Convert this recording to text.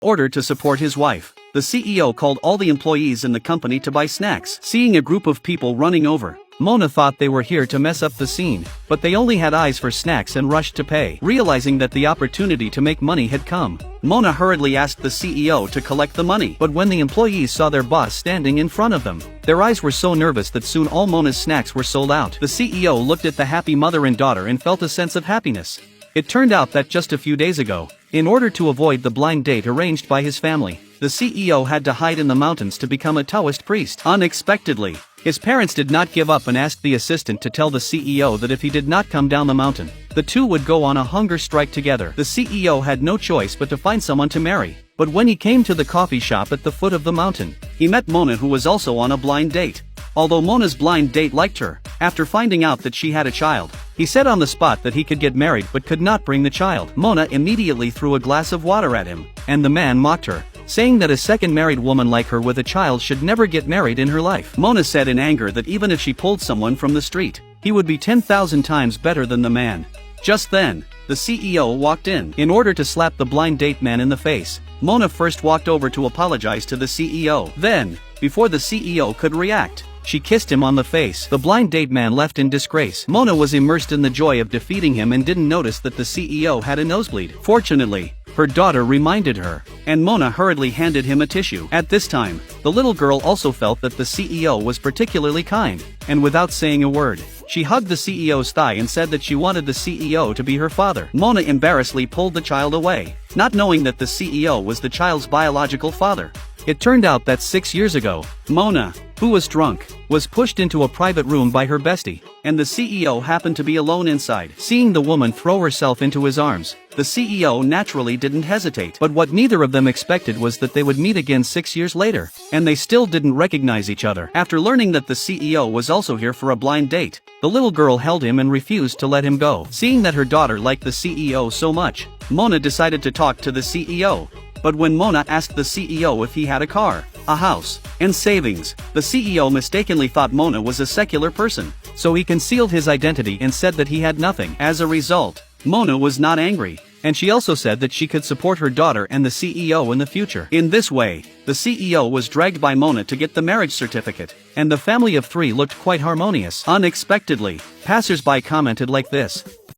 order to support his wife. The CEO called all the employees in the company to buy snacks. Seeing a group of people running over, Mona thought they were here to mess up the scene, but they only had eyes for snacks and rushed to pay. Realizing that the opportunity to make money had come, Mona hurriedly asked the CEO to collect the money. But when the employees saw their boss standing in front of them, their eyes were so nervous that soon all Mona's snacks were sold out. The CEO looked at the happy mother and daughter and felt a sense of happiness. It turned out that just a few days ago, in order to avoid the blind date arranged by his family, the CEO had to hide in the mountains to become a Taoist priest. Unexpectedly, his parents did not give up and asked the assistant to tell the CEO that if he did not come down the mountain, the two would go on a hunger strike together. The CEO had no choice but to find someone to marry. But when he came to the coffee shop at the foot of the mountain, he met Mona, who was also on a blind date. Although Mona's blind date liked her, after finding out that she had a child, he said on the spot that he could get married but could not bring the child. Mona immediately threw a glass of water at him, and the man mocked her, saying that a second married woman like her with a child should never get married in her life. Mona said in anger that even if she pulled someone from the street, he would be 10,000 times better than the man. Just then, the CEO walked in. In order to slap the blind date man in the face, Mona first walked over to apologize to the CEO. Then, before the CEO could react, she kissed him on the face. The blind date man left in disgrace. Mona was immersed in the joy of defeating him and didn't notice that the CEO had a nosebleed. Fortunately, her daughter reminded her, and Mona hurriedly handed him a tissue. At this time, the little girl also felt that the CEO was particularly kind, and without saying a word, she hugged the CEO's thigh and said that she wanted the CEO to be her father. Mona embarrassedly pulled the child away, not knowing that the CEO was the child's biological father. It turned out that 6 years ago, Mona, who was drunk, was pushed into a private room by her bestie, and the CEO happened to be alone inside. Seeing the woman throw herself into his arms, the CEO naturally didn't hesitate. But what neither of them expected was that they would meet again 6 years later, and they still didn't recognize each other. After learning that the CEO was also here for a blind date, the little girl held him and refused to let him go. Seeing that her daughter liked the CEO so much, Mona decided to talk to the CEO. But when Mona asked the CEO if he had a car, a house, and savings, the CEO mistakenly thought Mona was a secular person, so he concealed his identity and said that he had nothing. As a result, Mona was not angry, and she also said that she could support her daughter and the CEO in the future. In this way, the CEO was dragged by Mona to get the marriage certificate, and the family of three looked quite harmonious. Unexpectedly, passers-by commented like this: